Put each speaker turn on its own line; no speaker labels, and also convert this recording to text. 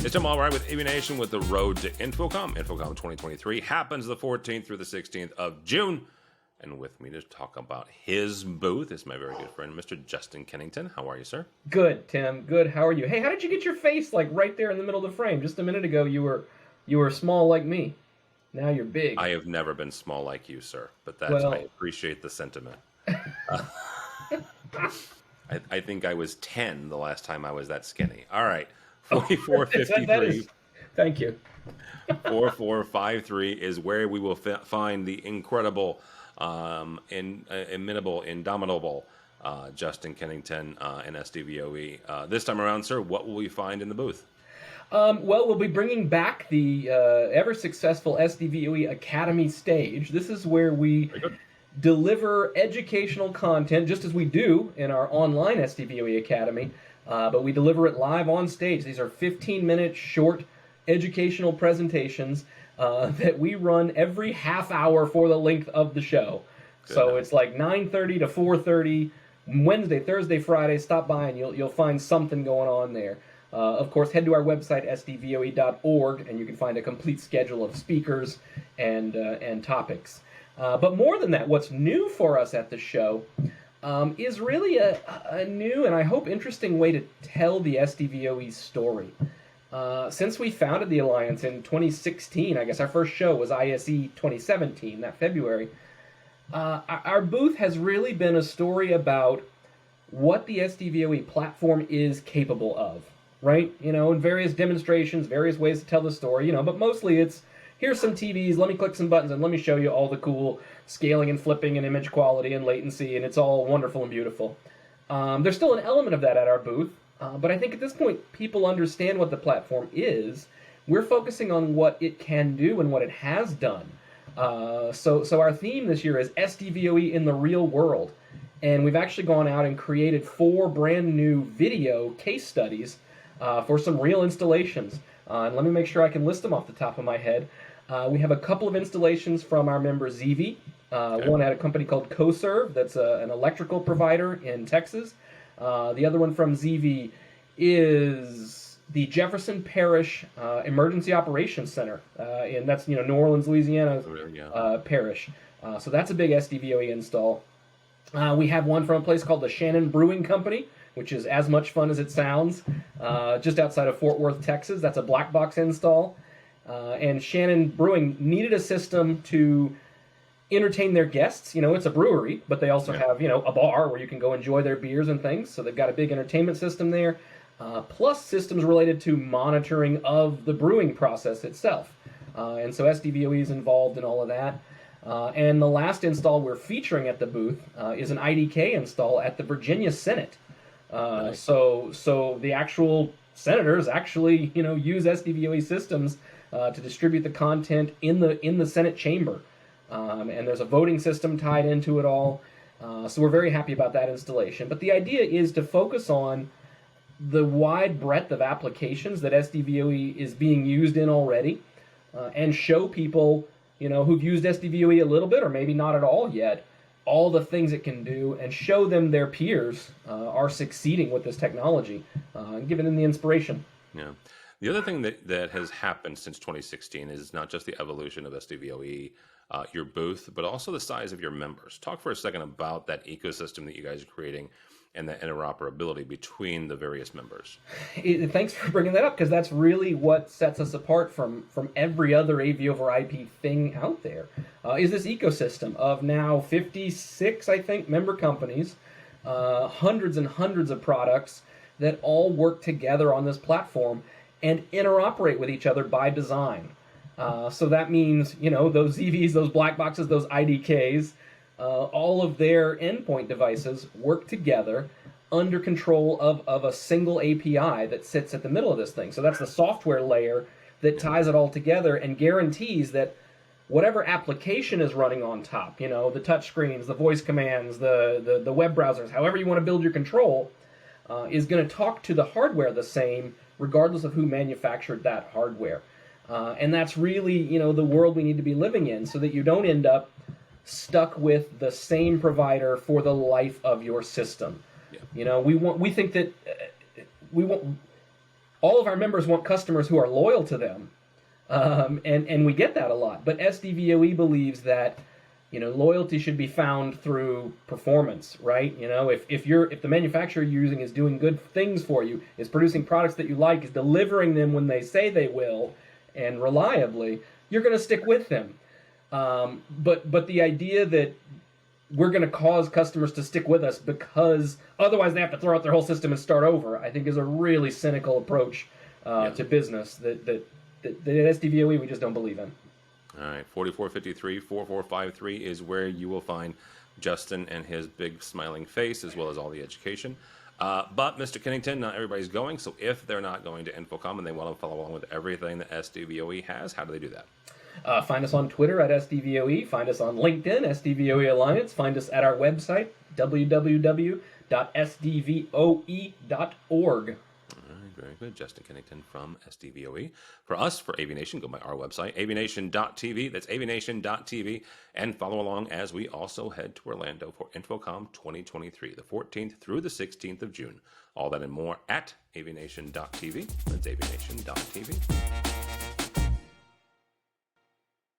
It's Tim Allright with AVNation with the road to InfoComm. InfoComm 2023 happens the 14th through the 16th of June. And with me to talk about his booth is my very good friend, Mr. Justin Kennington. How are you, sir?
Good, Tim. Good. How are you? Hey, how did you get your face like right there in the middle of the frame? Just a minute ago, you were small like me. Now you're big.
I have never been small like you, sir, but that's
Well,
I appreciate the sentiment. I think I was 10 the last time I was that skinny. All right, 4453.
Thank you.
4453 is where we will find the incredible, inimitable, indomitable Justin Kennington and SDVoE. This time around, sir, what will we find in the booth?
Well, we'll be bringing back the ever-successful SDVoE Academy Stage. This is where we deliver educational content, just as we do in our online SDVoE Academy, but we deliver it live on stage. These are 15-minute short educational presentations that we run every half hour for the length of the show. So it's like 9:30 to 4:30, Wednesday, Thursday, Friday. Stop by and you'll find something going on there. Of course, head to our website, sdvoe.org, and you can find a complete schedule of speakers and topics. But more than that, what's new for us at the show is really a new and I hope interesting way to tell the SDVoE story. Since we founded the Alliance in 2016, I guess our first show was ISE 2017, that February, our booth has really been a story about what the SDVoE platform is capable of, right? You know, in various demonstrations, various ways to tell the story, you know, but mostly it's, here's some TVs, let me click some buttons and let me show you all the cool scaling and flipping and image quality and latency, and it's all wonderful and beautiful. There's still an element of that at our booth, but I think at this point people understand what the platform is. We're focusing on what it can do and what it has done. So our theme this year is SDVoE in the real world, and we've actually gone out and created 4 brand new video case studies for some real installations. And let me make sure I can list them off the top of my head. We have a couple of installations from our member ZV, one at a company called CoServe, that's an electrical provider in Texas. The other one from ZV is the Jefferson Parish Emergency Operations Center, and that's New Orleans, Louisiana parish. So that's a big SDVoE install. We have one from a place called the Shannon Brewing Company, which is as much fun as it sounds, just outside of Fort Worth, Texas. That's a black box install. And Shannon Brewing needed a system to entertain their guests. You know, it's a brewery, but they also have, a bar where you can go enjoy their beers and things. So they've got a big entertainment system there, plus systems related to monitoring of the brewing process itself. And so SDVoE is involved in all of that. And the last install we're featuring at the booth is an IDK install at the Virginia Senate. Nice. So the actual senators actually, use SDVoE systems to distribute the content in the Senate chamber, and there's a voting system tied into it all. So we're very happy about that installation. But the idea is to focus on the wide breadth of applications that SDVoE is being used in already, and show people, who've used SDVoE a little bit or maybe not at all yet, all the things it can do, and show them their peers are succeeding with this technology, and giving them the inspiration.
Yeah. The other thing that has happened since 2016 is not just the evolution of SDVoE, your booth, but also the size of your members. Talk for a second about that ecosystem that you guys are creating and the interoperability between the various members.
Thanks for bringing that up, because that's really what sets us apart from every other AV over IP thing out there, is this ecosystem of now 56, I think, member companies, hundreds and hundreds of products that all work together on this platform and interoperate with each other by design. So that means, those ZVs, those black boxes, those IDKs, all of their endpoint devices work together under control of a single API that sits at the middle of this thing. So that's the software layer that ties it all together and guarantees that whatever application is running on top, the touch screens, the voice commands, the web browsers, however you want to build your control, is going to talk to the hardware the same, regardless of who manufactured that hardware. And that's really, the world we need to be living in, so that you don't end up stuck with the same provider for the life of your system. Yeah. We think that we want all of our members want customers who are loyal to them, and we get that a lot. But SDVoE believes that loyalty should be found through performance, right? If the manufacturer you're using is doing good things for you, is producing products that you like, is delivering them when they say they will, and reliably, you're going to stick with them. But the idea that we're going to cause customers to stick with us because otherwise they have to throw out their whole system and start over, I think is a really cynical approach to business that at SDVoE we just don't believe in.
All right, 4453-4453 is where you will find Justin and his big smiling face, as well as all the education. But Mr. Kennington, not everybody's going, so if they're not going to InfoComm and they want to follow along with everything that SDVoE has, how do they do that?
Find us on Twitter at SDVoE, find us on LinkedIn, SDVoE Alliance, find us at our website, www.sdvoe.org.
Very good. Justin Kennington from SDVoE. For us, for AVNation, go by our website, avnation.tv. That's avnation.tv. And follow along as we also head to Orlando for InfoComm 2023, the 14th through the 16th of June. All that and more at avnation.tv. That's avnation.tv.